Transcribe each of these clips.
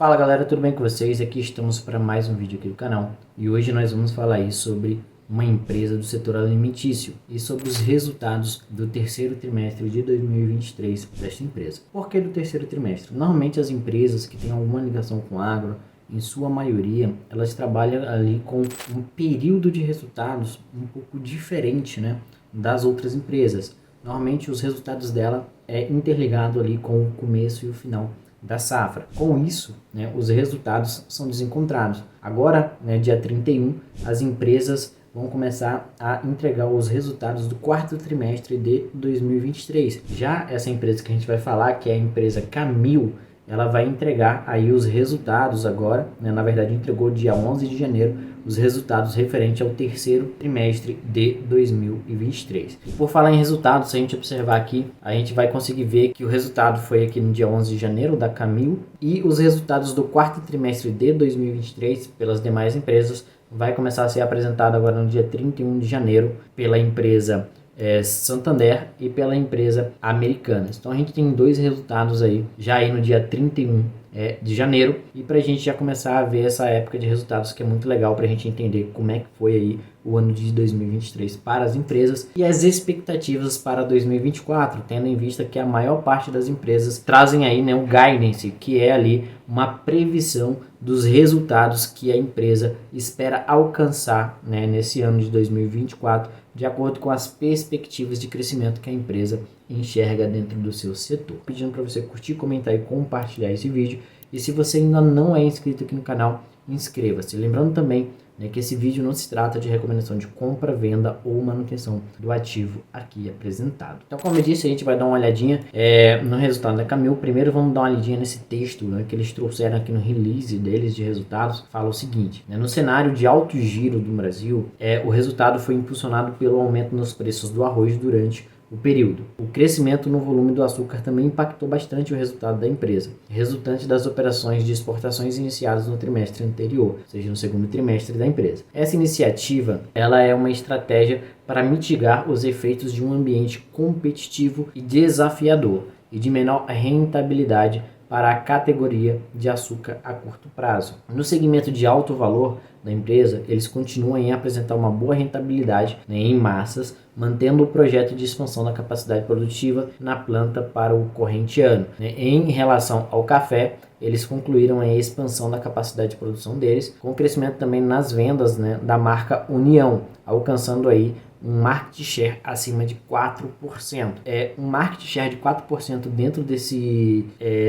Fala galera, tudo bem com vocês? Aqui estamos para mais um vídeo aqui do canal e hoje nós vamos falar aí sobre uma empresa do setor alimentício e sobre os resultados do terceiro trimestre de 2023 desta empresa. Por que do terceiro trimestre? Normalmente as empresas que têm alguma ligação com agro, em sua maioria, elas trabalham ali com um período de resultados um pouco diferente, né, das outras empresas. Normalmente os resultados dela é interligado ali com o começo e o final da safra. Com isso, né, os resultados são desencontrados. Agora, né, dia 31, as empresas vão começar a entregar os resultados do quarto trimestre de 2023. Já essa empresa que a gente vai falar, que é a empresa Camil, ela vai entregar aí os resultados agora, né, na verdade entregou dia 11 de janeiro, os resultados referentes ao terceiro trimestre de 2023. E por falar em resultados, se a gente observar aqui, a gente vai conseguir ver que o resultado foi aqui no dia 11 de janeiro da Camil e os resultados do quarto trimestre de 2023 pelas demais empresas vai começar a ser apresentado agora no dia 31 de janeiro pela empresa Santander e pela empresa Americanas. Então a gente tem dois resultados aí já aí no dia 31 de janeiro e para a gente já começar a ver essa época de resultados que é muito legal para a gente entender como é que foi aí o ano de 2023 para as empresas e as expectativas para 2024, tendo em vista que a maior parte das empresas trazem aí, né, um guidance, que é ali uma previsão dos resultados que a empresa espera alcançar, né, nesse ano de 2024, de acordo com as perspectivas de crescimento que a empresa enxerga dentro do seu setor. Pedindo para você curtir, comentar e compartilhar esse vídeo. E se você ainda não é inscrito aqui no canal, inscreva-se. Lembrando também, né, que esse vídeo não se trata de recomendação de compra, venda ou manutenção do ativo aqui apresentado. Então, como eu disse, a gente vai dar uma olhadinha no resultado da Camil. Primeiro vamos dar uma olhadinha nesse texto, né, que eles trouxeram aqui no release deles de resultados. Fala o seguinte, né, no cenário de alto giro do Brasil, o resultado foi impulsionado pelo aumento nos preços do arroz durante o período. O crescimento no volume do açúcar também impactou bastante o resultado da empresa, resultante das operações de exportações iniciadas no trimestre anterior, ou seja, no segundo trimestre da empresa. Essa iniciativa, ela é uma estratégia para mitigar os efeitos de um ambiente competitivo e desafiador e de menor rentabilidade para a categoria de açúcar a curto prazo. No segmento de alto valor da empresa, eles continuam a apresentar uma boa rentabilidade, né, em massas, mantendo o projeto de expansão da capacidade produtiva na planta para o corrente ano. Né. Em relação ao café, eles concluíram a expansão da capacidade de produção deles, com crescimento também nas vendas, né, da marca União, alcançando aí um market share acima de 4%. Um market share de 4% dentro desse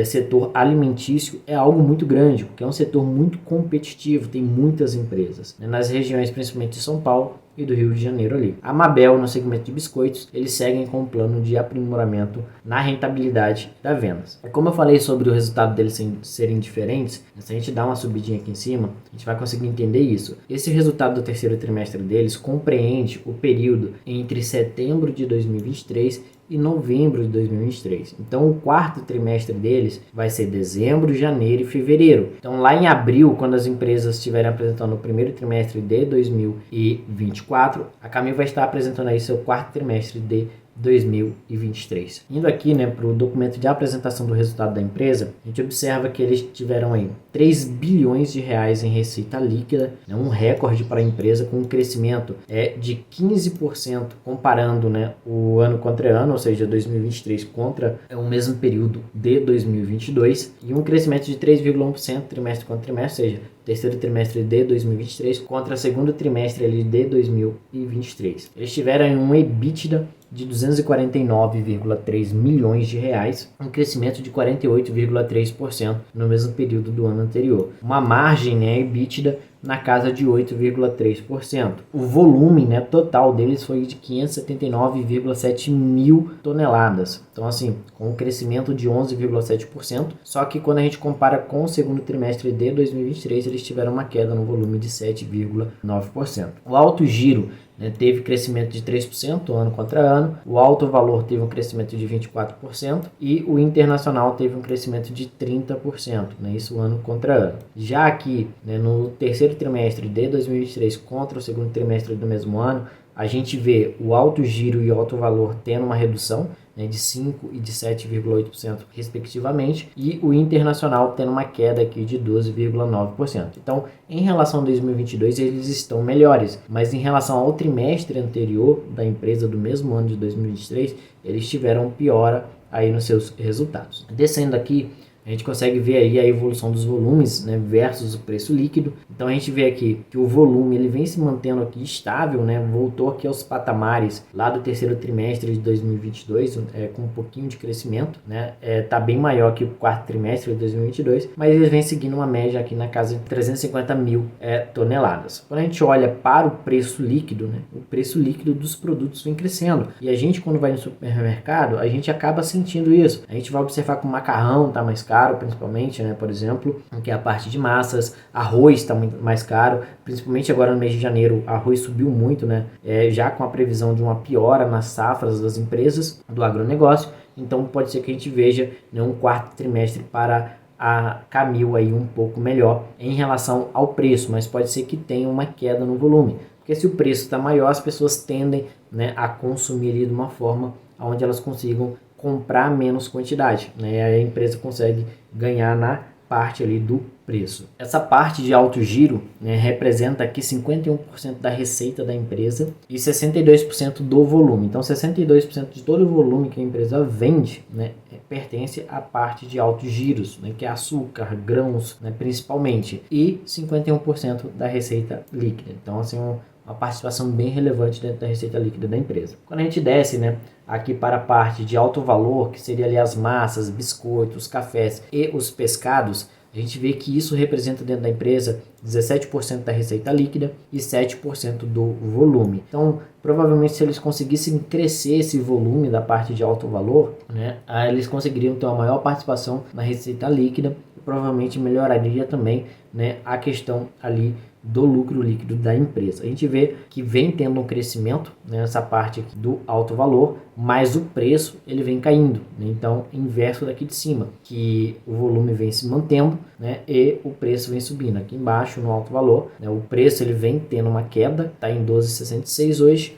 setor alimentício é algo muito grande, porque é um setor muito competitivo, tem muitas empresas, né, nas regiões principalmente de São Paulo e do Rio de Janeiro ali. A Mabel, no segmento de biscoitos, eles seguem com um plano de aprimoramento na rentabilidade das vendas. Como eu falei sobre o resultado deles serem diferentes, se a gente dá uma subidinha aqui em cima, a gente vai conseguir entender isso. Esse resultado do terceiro trimestre deles compreende o período entre setembro de 2023 e novembro de 2023. Então, o quarto trimestre deles vai ser dezembro, janeiro e fevereiro. Então, lá em abril, quando as empresas estiverem apresentando o primeiro trimestre de 2024, a Camil vai estar apresentando aí seu quarto trimestre de 2023. Indo aqui, né, para o documento de apresentação do resultado da empresa, a gente observa que eles tiveram aí 3 bilhões de reais em receita líquida, né, um recorde para a empresa, com um crescimento de 15% comparando, né, o ano contra ano, ou seja, 2023 contra o mesmo período de 2022, e um crescimento de 3,1% trimestre contra trimestre, ou seja, terceiro trimestre de 2023 contra segundo trimestre ali de 2023. Eles tiveram um EBITDA de 249,3 milhões de reais, um crescimento de 48,3% no mesmo período do ano anterior. Uma margem, né, EBITDA na casa de 8,3%. O volume, né, total deles foi de 579,7 mil toneladas. Então, assim, com um crescimento de 11,7%. Só que quando a gente compara com o segundo trimestre de 2023, eles tiveram uma queda no volume de 7,9%. O alto giro, né, teve crescimento de 3% ano contra ano, o alto valor teve um crescimento de 24% e o internacional teve um crescimento de 30%, né, isso ano contra ano. Já aqui, né, no terceiro trimestre de 2023 contra o segundo trimestre do mesmo ano, a gente vê o alto giro e o alto valor tendo uma redução, né, de 5% e de 7,8% respectivamente, e o internacional tendo uma queda aqui de 12,9%. Então, em relação a 2022, eles estão melhores, mas em relação ao trimestre anterior da empresa do mesmo ano de 2023, eles tiveram piora aí nos seus resultados. Descendo aqui, a gente consegue ver aí a evolução dos volumes, né, versus o preço líquido. Então a gente vê aqui que o volume ele vem se mantendo aqui estável, né, voltou aqui aos patamares lá do terceiro trimestre de 2022, com um pouquinho de crescimento, né, tá bem maior que o quarto trimestre de 2022, mas eles vêm seguindo uma média aqui na casa de 350 mil toneladas. Quando a gente olha para o preço líquido, né, o preço líquido dos produtos vem crescendo, e a gente quando vai no supermercado, a gente acaba sentindo isso. A gente vai observar que o macarrão tá mais caro, principalmente, né, por exemplo, que é a parte de massas, arroz está muito mais caro, principalmente agora no mês de janeiro, arroz subiu muito, né, já com a previsão de uma piora nas safras das empresas do agronegócio, então pode ser que a gente veja, né, um quarto trimestre para a Camil aí um pouco melhor em relação ao preço, mas pode ser que tenha uma queda no volume, porque se o preço está maior, as pessoas tendem, né, a consumir de uma forma onde elas consigam comprar menos quantidade, né? A empresa consegue ganhar na parte ali do preço. Essa parte de alto giro, né, representa aqui 51% da receita da empresa e 62% do volume. Então 62% de todo o volume que a empresa vende, né, pertence à parte de altos giros, né, que é açúcar, grãos, né, principalmente, e 51% da receita líquida. Então assim, uma participação bem relevante dentro da receita líquida da empresa. Quando a gente desce, né, aqui para a parte de alto valor, que seria ali as massas, biscoitos, cafés e os pescados, a gente vê que isso representa dentro da empresa 17% da receita líquida e 7% do volume. Então, provavelmente se eles conseguissem crescer esse volume da parte de alto valor, né, eles conseguiriam ter uma maior participação na receita líquida e provavelmente melhoraria também, né, a questão ali do lucro líquido da empresa. A gente vê que vem tendo um crescimento nessa parte aqui do alto valor, mas o preço ele vem caindo, né? Então inverso daqui de cima, que o volume vem se mantendo, né, e o preço vem subindo. Aqui embaixo no alto valor, né, o preço ele vem tendo uma queda, está em 12,66 hoje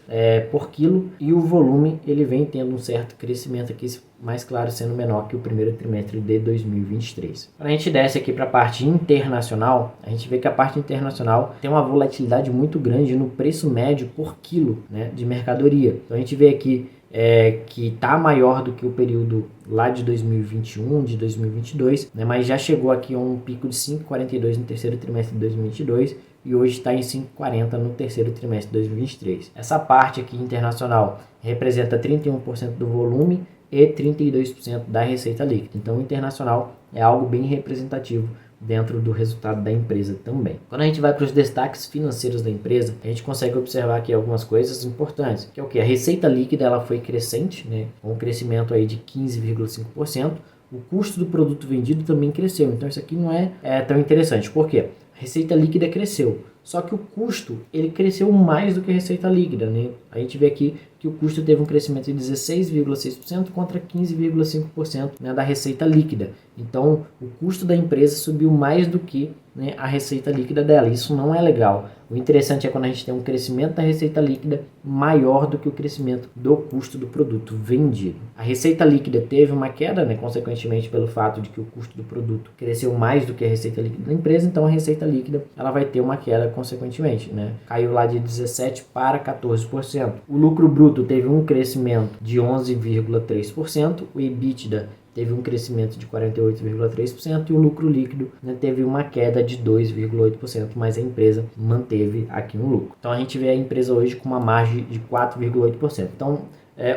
por quilo, e o volume ele vem tendo um certo crescimento aqui, mais claro, sendo menor que o primeiro trimestre de 2023. Quando a gente desce aqui para a parte internacional, a gente vê que a parte internacional tem uma volatilidade muito grande no preço médio por quilo, né, de mercadoria. Então a gente vê aqui que está maior do que o período lá de 2021, de 2022, né, mas já chegou aqui a um pico de 5,42 no terceiro trimestre de 2022 e hoje está em 5,40 no terceiro trimestre de 2023. Essa parte aqui internacional representa 31% do volume e 32% da receita líquida. Então, o internacional é algo bem representativo dentro do resultado da empresa também. Quando a gente vai para os destaques financeiros da empresa, a gente consegue observar aqui algumas coisas importantes, que é o que? A receita líquida ela foi crescente, né, com um crescimento aí de 15,5%. O custo do produto vendido também cresceu, então isso aqui não é tão interessante. Por quê? A receita líquida cresceu, só que o custo ele cresceu mais do que a receita líquida, né? A gente vê aqui que o custo teve um crescimento de 16,6% contra 15,5%, né, da receita líquida. Então, o custo da empresa subiu mais do que, né, a receita líquida dela. Isso não é legal. O interessante é quando a gente tem um crescimento da receita líquida maior do que o crescimento do custo do produto vendido. A receita líquida teve uma queda, né, consequentemente pelo fato de que o custo do produto cresceu mais do que a receita líquida da empresa, então a receita líquida ela vai ter uma queda consequentemente, né? Caiu lá de 17% para 14%. O lucro bruto teve um crescimento de 11,3%, o EBITDA teve um crescimento de 48,3% e o lucro líquido, né, teve uma queda de 2,8%, mas a empresa manteve aqui um lucro. Então a gente vê a empresa hoje com uma margem de 4,8%. Então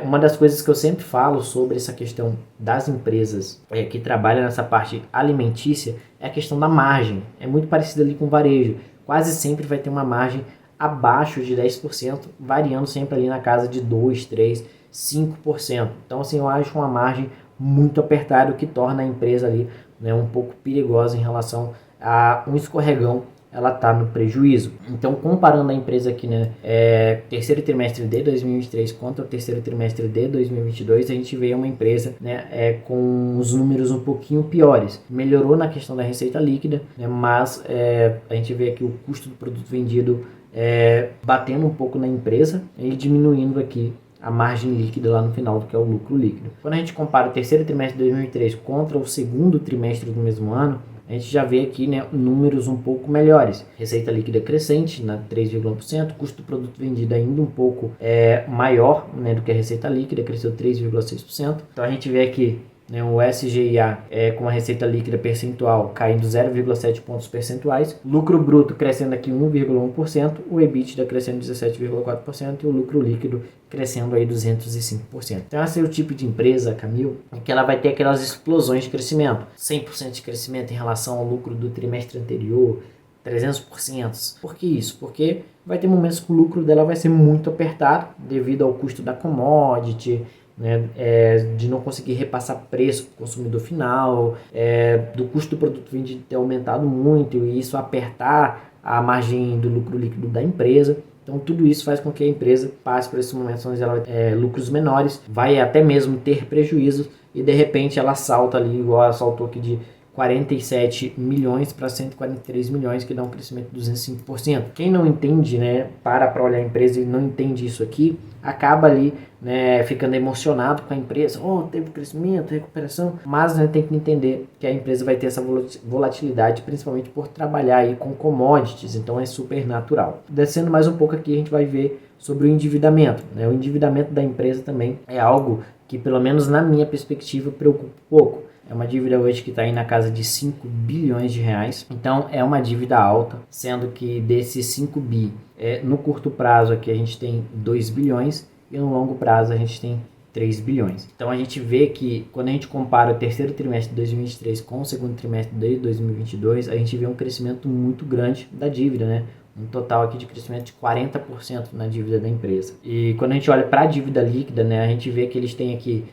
uma das coisas que eu sempre falo sobre essa questão das empresas que trabalham nessa parte alimentícia é a questão da margem. É muito parecida ali com o varejo. Quase sempre vai ter uma margem abaixo de 10%, variando sempre ali na casa de 2, 3, 5%. Então assim, eu acho uma margem muito apertada, o que torna a empresa ali, né, um pouco perigosa em relação a um escorregão, ela está no prejuízo. Então, comparando a empresa aqui, né, terceiro trimestre de 2023 contra o terceiro trimestre de 2022, a gente vê uma empresa, né, com os números um pouquinho piores. Melhorou na questão da receita líquida, né, mas a gente vê aqui o custo do produto vendido batendo um pouco na empresa e diminuindo aqui a margem líquida lá no final, que é o lucro líquido. Quando a gente compara o terceiro trimestre de 2023 contra o segundo trimestre do mesmo ano, a gente já vê aqui, né, números um pouco melhores. Receita líquida crescente, na 3,1%, custo do produto vendido ainda um pouco maior, né, do que a receita líquida, cresceu 3,6%. Então a gente vê aqui, né, o SGIA com a receita líquida percentual caindo 0,7 pontos percentuais, lucro bruto crescendo aqui 1,1%, o EBITDA crescendo 17,4% e o lucro líquido crescendo aí 205%. Então esse é o tipo de empresa, Camil, que ela vai ter aquelas explosões de crescimento, 100% de crescimento em relação ao lucro do trimestre anterior, 300%. Por que isso? Porque vai ter momentos que o lucro dela vai ser muito apertado devido ao custo da commodity, né, de não conseguir repassar preço para o consumidor final, do custo do produto vendido ter aumentado muito e isso apertar a margem do lucro líquido da empresa. Então tudo isso faz com que a empresa passe por esses momentos onde ela lucros menores, vai até mesmo ter prejuízos e de repente ela salta ali, igual ela saltou aqui de 47 milhões para 143 milhões, que dá um crescimento de 205%. Quem não entende, né, para olhar a empresa e não entende isso aqui, acaba ali, né, ficando emocionado com a empresa. Teve crescimento, recuperação, mas, né, tem que entender que a empresa vai ter essa volatilidade, principalmente por trabalhar aí com commodities, então é super natural. Descendo mais um pouco aqui, a gente vai ver sobre o endividamento, né? O endividamento da empresa também é algo que, pelo menos na minha perspectiva, preocupa um pouco. É uma dívida hoje que está aí na casa de 5 bilhões de reais. Então é uma dívida alta, sendo que desses 5 bi, no curto prazo aqui a gente tem 2 bilhões e no longo prazo a gente tem 3 bilhões. Então a gente vê que quando a gente compara o terceiro trimestre de 2023 com o segundo trimestre de 2022, a gente vê um crescimento muito grande da dívida, né? Um total aqui de crescimento de 40% na dívida da empresa. E quando a gente olha para a dívida líquida, né, a gente vê que eles têm aqui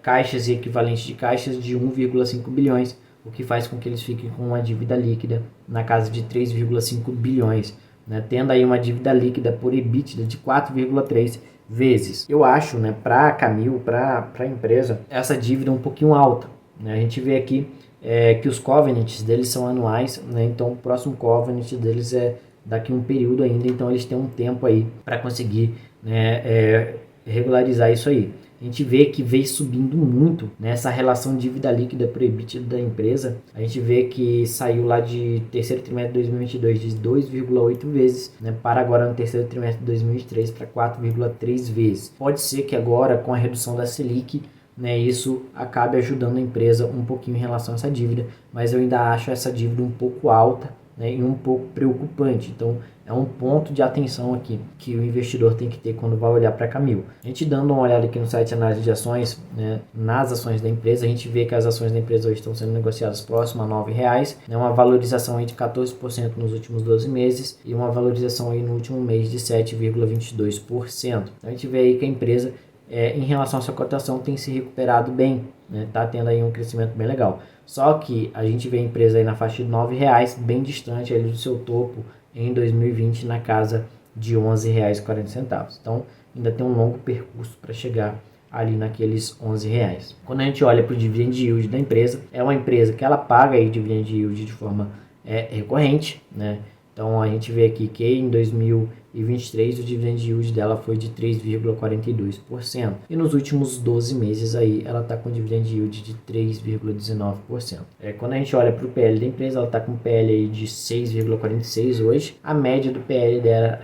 caixas e equivalentes de caixas de 1,5 bilhões, o que faz com que eles fiquem com uma dívida líquida na casa de 3,5 bilhões, né, tendo aí uma dívida líquida por EBITDA de 4,3 vezes. Eu acho, né, para a Camil, para a empresa, essa dívida é um pouquinho alta, né? A gente vê aqui que os covenants deles são anuais, né? Então o próximo covenant deles é daqui a um período ainda, então eles têm um tempo aí para conseguir, né, regularizar isso aí. A gente vê que veio subindo muito nessa relação dívida líquida para o EBITDA da empresa. A gente vê que saiu lá de terceiro trimestre de 2022 de 2,8 vezes, né, para agora no terceiro trimestre de 2023 para 4,3 vezes. Pode ser que agora com a redução da Selic, né, isso acabe ajudando a empresa um pouquinho em relação a essa dívida, mas eu ainda acho essa dívida um pouco alta, né, e um pouco preocupante. Então é um ponto de atenção aqui que o investidor tem que ter quando vai olhar para a Camil. A gente dando uma olhada aqui no site de análise de ações, né, nas ações da empresa, a gente vê que as ações da empresa hoje estão sendo negociadas próximas a R$ 9, né, uma valorização aí de 14% nos últimos 12 meses e uma valorização aí no último mês de 7,22%. Então a gente vê aí que a empresa, em relação à sua cotação, tem se recuperado bem, né, tá tendo aí um crescimento bem legal. Só que a gente vê a empresa aí na faixa de R$ 9, bem distante ali do seu topo em 2020 na casa de R$ 11,40. Então ainda tem um longo percurso para chegar ali naqueles R$ 11. Quando a gente olha para o dividend yield da empresa, é uma empresa que ela paga aí dividend yield de forma recorrente, né? Então a gente vê aqui que em 2023 o dividend yield dela foi de 3,42%. E nos últimos 12 meses aí ela está com dividend yield de 3,19%. Quando a gente olha para o PL da empresa, ela está com PL aí de 6,46 hoje. A média do PL dela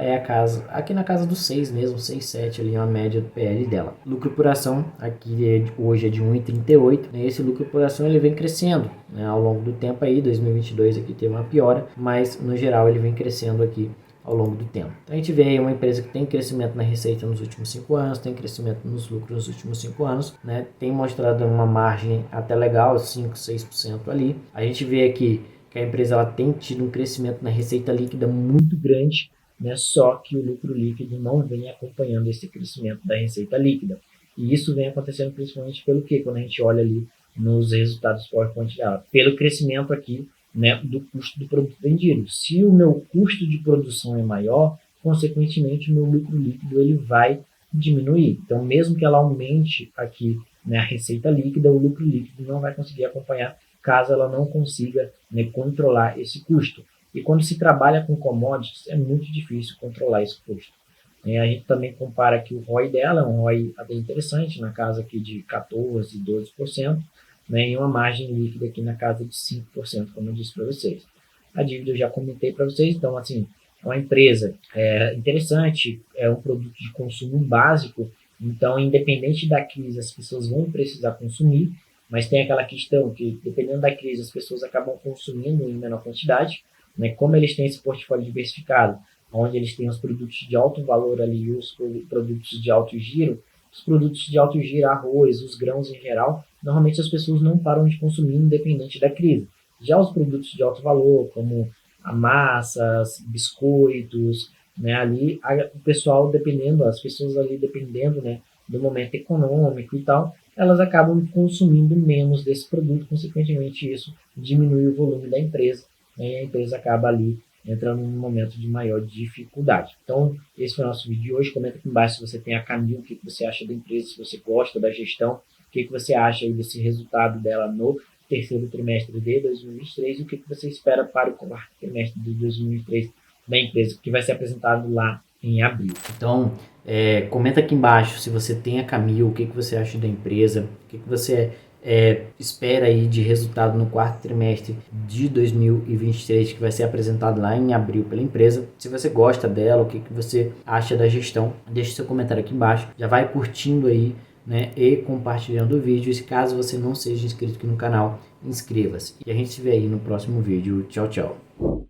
aqui na casa do 6 mesmo, 6,7 ali é a média do PL dela. Lucro por ação aqui hoje é de 1,38. Né? Esse lucro por ação ele vem crescendo, né, ao longo do tempo aí. 2022 aqui teve uma piora, mas no geral ele vem crescendo aqui ao longo do tempo. Então a gente vê aí uma empresa que tem crescimento na receita nos últimos 5 anos, tem crescimento nos lucros nos últimos 5 anos, né? Tem mostrado uma margem até legal, 5, 6% ali. A gente vê aqui que a empresa ela tem tido um crescimento na receita líquida muito grande, né? Só que o lucro líquido não vem acompanhando esse crescimento da receita líquida. E isso vem acontecendo principalmente pelo que? Quando a gente olha ali nos resultados PowerPoint dela, pelo crescimento aqui, né, do custo do produto vendido. Se o meu custo de produção é maior, consequentemente o meu lucro líquido ele vai diminuir. Então, mesmo que ela aumente aqui, né, a receita líquida, o lucro líquido não vai conseguir acompanhar caso ela não consiga, né, controlar esse custo. E quando se trabalha com commodities, é muito difícil controlar esse custo. A gente também compara aqui o ROI dela, é um ROI até interessante, na casa aqui de 14%, 12%, né, e uma margem líquida aqui na casa de 5%, como eu disse para vocês. A dívida eu já comentei para vocês, então, assim, é uma empresa interessante, é um produto de consumo básico, então, independente da crise, as pessoas vão precisar consumir, mas tem aquela questão que, dependendo da crise, as pessoas acabam consumindo em menor quantidade, né, como eles têm esse portfólio diversificado, onde eles têm os produtos de alto valor ali e os produtos de alto giro, os produtos de alto giro, arroz, os grãos em geral, normalmente as pessoas não param de consumir independente da crise. Já os produtos de alto valor, como massas, biscoitos, né, ali o pessoal dependendo, as pessoas ali dependendo, né, do momento econômico e tal, elas acabam consumindo menos desse produto, consequentemente isso diminui o volume da empresa, né, e a empresa acaba ali entrando num momento de maior dificuldade. Então, esse foi o nosso vídeo de hoje. Comenta aqui embaixo se você tem a Camil, o que você acha da empresa, se você gosta da gestão, o que você acha aí desse resultado dela no terceiro trimestre de 2023 e o que você espera para o quarto trimestre de 2023 da empresa, que vai ser apresentado lá em abril. Então, comenta aqui embaixo se você tem a Camil, o que você acha da empresa, o que você espera aí de resultado no quarto trimestre de 2023, que vai ser apresentado lá em abril pela empresa. Se você gosta dela, o que você acha da gestão, deixe seu comentário aqui embaixo. Já vai curtindo aí, né, e compartilhando o vídeo. E caso você não seja inscrito aqui no canal, inscreva-se. E a gente se vê aí no próximo vídeo. Tchau, tchau.